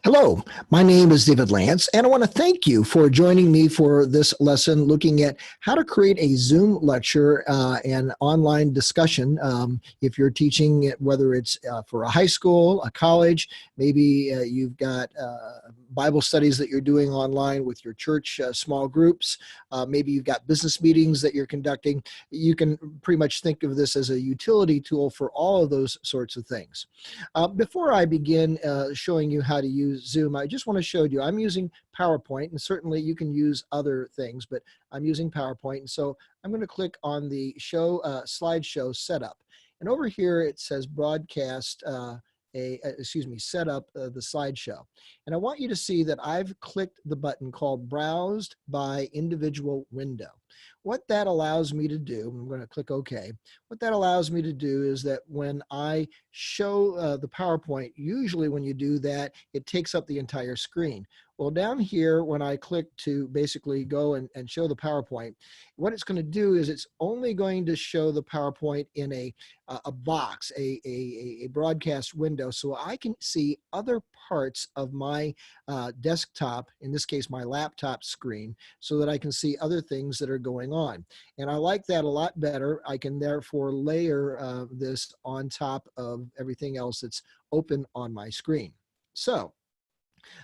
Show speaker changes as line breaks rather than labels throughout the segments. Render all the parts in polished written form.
Hello, my name is David Lance, and I want to thank you for joining me for this lesson looking at how to create a Zoom lecture and online discussion. If you're teaching it, whether it's for a high school, a college, maybe you've got Bible studies that you're doing online with your church small groups, maybe you've got business meetings that you're conducting. You can pretty much think of this as a utility tool for all of those sorts of things. Before I begin showing you how to use Zoom, I just want to show you I'm using PowerPoint, and certainly you can use other things, but I'm using PowerPoint. And so I'm going to click on the slideshow setup. And over here it says broadcast, set up the slideshow. And I want you to see that I've clicked the button called Browsed by Individual Window. What that allows me to do, I'm going to click OK. What that allows me to do is that when I show the PowerPoint, usually when you do that, it takes up the entire screen. Well, down here, when I click to basically go and show the PowerPoint, what it's going to do is it's only going to show the PowerPoint in a box, a broadcast window, so I can see other parts of my desktop, in this case, my laptop screen, so that I can see other things that are going on. And I like that a lot better. I can therefore layer this on top of everything else that's open on my screen. So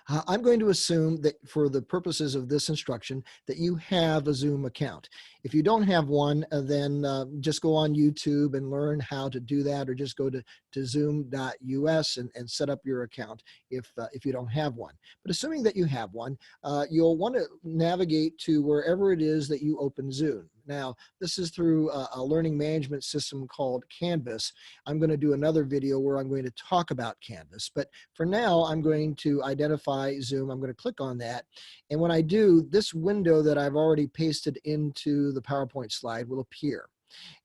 I'm going to assume that for the purposes of this instruction that you have a Zoom account. If you don't have one, then just go on YouTube and learn how to do that, or just go to zoom.us and set up your account if you don't have one. But assuming that you have one, you'll want to navigate to wherever it is that you open Zoom. Now, this is through a learning management system called Canvas. I'm going to do another video where I'm going to talk about Canvas. But for now, I'm going to identify Zoom. I'm going to click on that. And when I do, this window that I've already pasted into the PowerPoint slide will appear.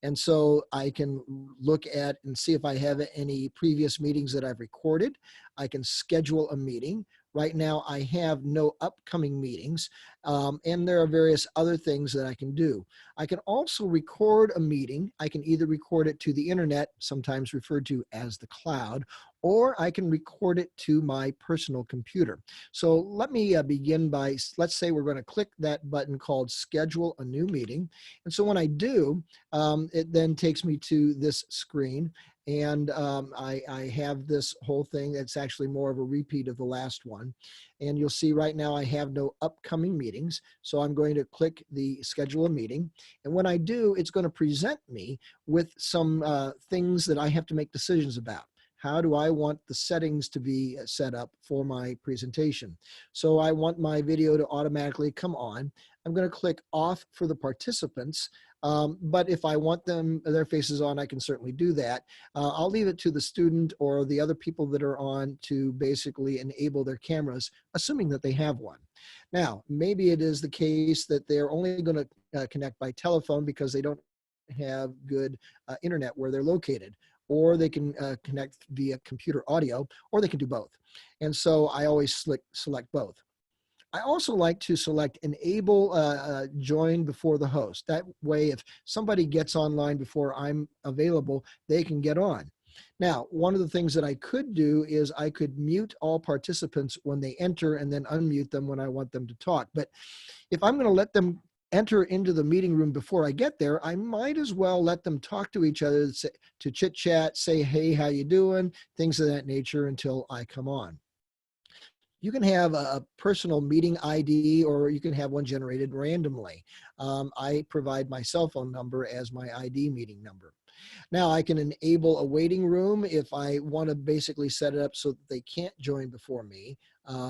And so I can look at and see if I have any previous meetings that I've recorded. I can schedule a meeting. Right now, I have no upcoming meetings, and there are various other things that I can do. I can also record a meeting. I can either record it to the internet, sometimes referred to as the cloud, or I can record it to my personal computer. So let me begin by, let's say we're going to click that button called Schedule a New Meeting. And so when I do, it then takes me to this screen. And I have this whole thing that's actually more of a repeat of the last one. And you'll see right now I have no upcoming meetings. So I'm going to click the schedule a meeting. And when I do, it's going to present me with some things that I have to make decisions about. How do I want the settings to be set up for my presentation? So I want my video to automatically come on. I'm going to click off for the participants. But if I want their faces on, I can certainly do that. I'll leave it to the student or the other people that are on to basically enable their cameras, assuming that they have one. Now, maybe it is the case that they're only going to connect by telephone because they don't have good internet where they're located, or they can connect via computer audio, or they can do both. And so I always select both. I also like to select enable join before the host. That way, if somebody gets online before I'm available, they can get on. Now, one of the things that I could do is I could mute all participants when they enter and then unmute them when I want them to talk. But if I'm going to let them enter into the meeting room before I get there, I might as well let them talk to each other, to chit chat, say, hey, how you doing? Things of that nature until I come on. You can have a personal meeting ID, or you can have one generated randomly. I provide my cell phone number as my ID meeting number. Now I can enable a waiting room if I want to basically set it up so that they can't join before me.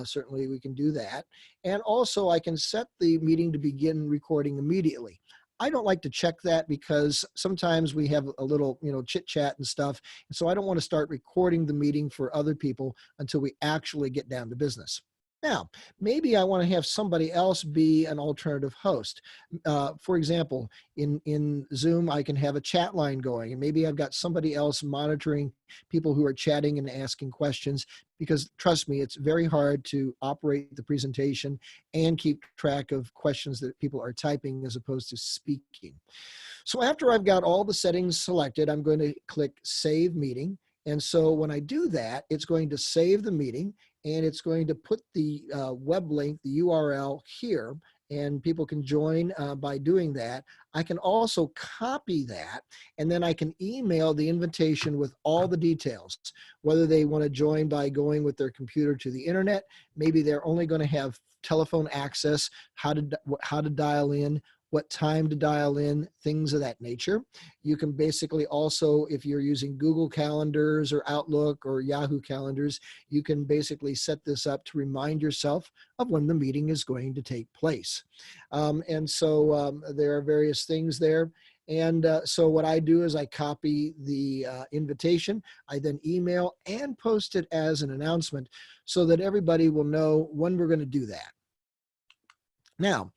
Certainly we can do that. And also I can set the meeting to begin recording immediately. I don't like to check that because sometimes we have a little, chit chat and stuff. And so I don't want to start recording the meeting for other people until we actually get down to business. Now, maybe I want to have somebody else be an alternative host. For example, in Zoom, I can have a chat line going, and maybe I've got somebody else monitoring people who are chatting and asking questions, because trust me, it's very hard to operate the presentation and keep track of questions that people are typing as opposed to speaking. So after I've got all the settings selected, I'm going to click Save Meeting. And so when I do that, it's going to save the meeting. and it's going to put the web link, the URL here, and people can join by doing that. I can also copy that, and then I can email the invitation with all the details, whether they want to join by going with their computer to the internet. Maybe they're only going to have telephone access, how to dial in, what time to dial in, things of that nature. You can basically also, if you're using Google Calendars or Outlook or Yahoo Calendars, you can basically set this up to remind yourself of when the meeting is going to take place. And so there are various things there. And so what I do is I copy the invitation, I then email and post it as an announcement so that everybody will know when we're going to do that. Now,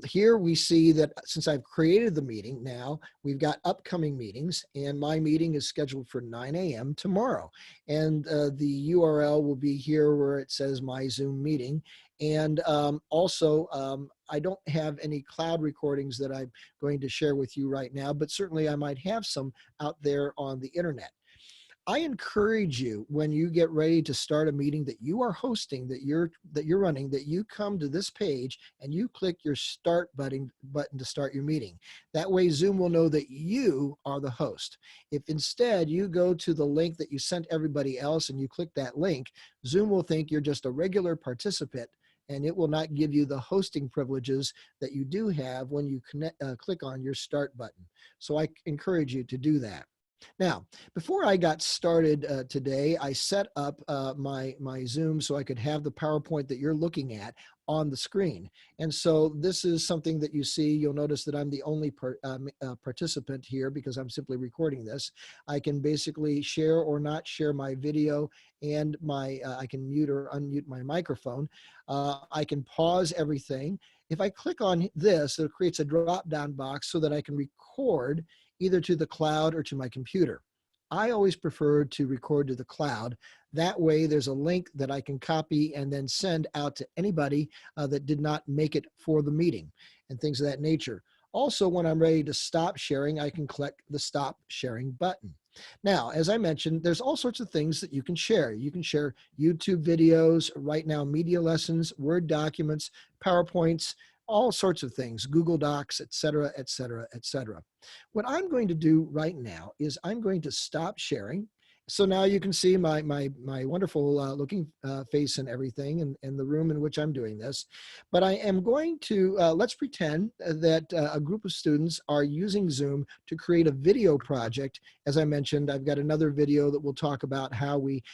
here we see that since I've created the meeting now, we've got upcoming meetings, and my meeting is scheduled for 9 a.m. tomorrow. And the URL will be here where it says my Zoom meeting. And also, I don't have any cloud recordings that I'm going to share with you right now, but certainly I might have some out there on the internet. I encourage you, when you get ready to start a meeting that you are hosting, that you're running, that you come to this page and you click your start button to start your meeting. That way Zoom will know that you are the host. If instead you go to the link that you sent everybody else and you click that link, Zoom will think you're just a regular participant, and it will not give you the hosting privileges that you do have when you click on your start button. So I encourage you to do that. Now, before I got started today, I set up my Zoom so I could have the PowerPoint that you're looking at on the screen. And so this is something that you see. You'll notice that I'm the only participant here because I'm simply recording this. I can basically share or not share my video, and I can mute or unmute my microphone. I can pause everything. If I click on this, it creates a drop-down box so that I can record either to the cloud or to my computer. I always prefer to record to the cloud. That way there's a link that I can copy and then send out to anybody that did not make it for the meeting and things of that nature. Also, when I'm ready to stop sharing, I can click the stop sharing button. Now, as I mentioned, there's all sorts of things that you can share. You can share YouTube videos, right now media lessons, Word documents, PowerPoints, all sorts of things, Google Docs, et cetera, et cetera, et cetera. What I'm going to do right now is I'm going to stop sharing. So now you can see my wonderful looking face and everything and the room in which I'm doing this. But I am going to, let's pretend that a group of students are using Zoom to create a video project. As I mentioned, I've got another video that will talk about how we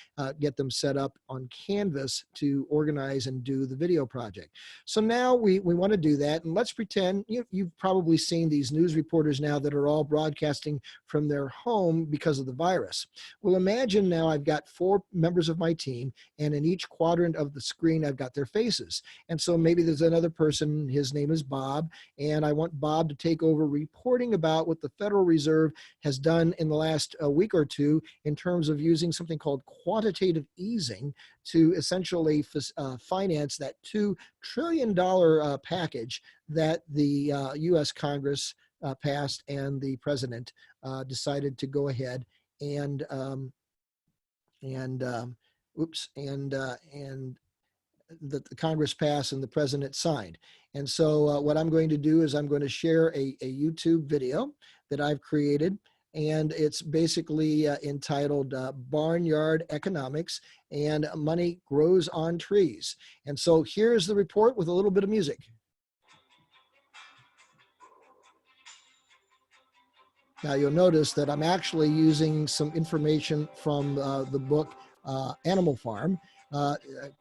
get them set up on Canvas to organize and do the video project. So now we want to do that. And let's pretend, you've probably seen these news reporters now that are all broadcasting from their home because of the virus. Well, imagine now I've got 4 members of my team, and in each quadrant of the screen, I've got their faces. And so maybe there's another person, his name is Bob, and I want Bob to take over reporting about what the Federal Reserve has done in the last week or two in terms of using something called quantitative easing to essentially finance that $2 trillion package that the US Congress passed, and the president decided to go ahead and that the Congress passed and the president signed. And so what I'm going to do is I'm going to share a YouTube video that I've created, and it's basically entitled Barnyard Economics and Money Grows on Trees. And so here's the report with a little bit of music. Now you'll notice that I'm actually using some information from the book Animal Farm,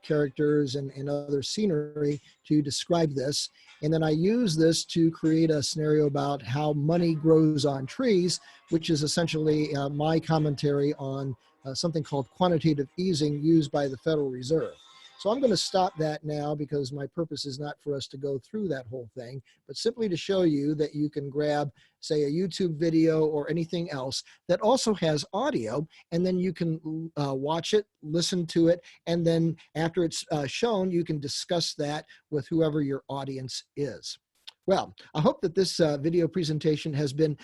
characters and other scenery to describe this. And then I use this to create a scenario about how money grows on trees, which is essentially my commentary on something called quantitative easing used by the Federal Reserve. So I'm going to stop that now because my purpose is not for us to go through that whole thing, but simply to show you that you can grab, say, a YouTube video or anything else that also has audio, and then you can watch it, listen to it, and then after it's shown, you can discuss that with whoever your audience is. Well, I hope that this video presentation has been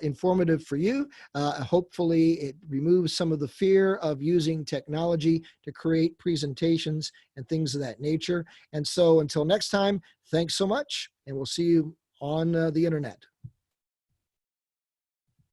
informative for you. Hopefully, it removes some of the fear of using technology to create presentations and things of that nature. And so until next time, thanks so much, and we'll see you on the internet.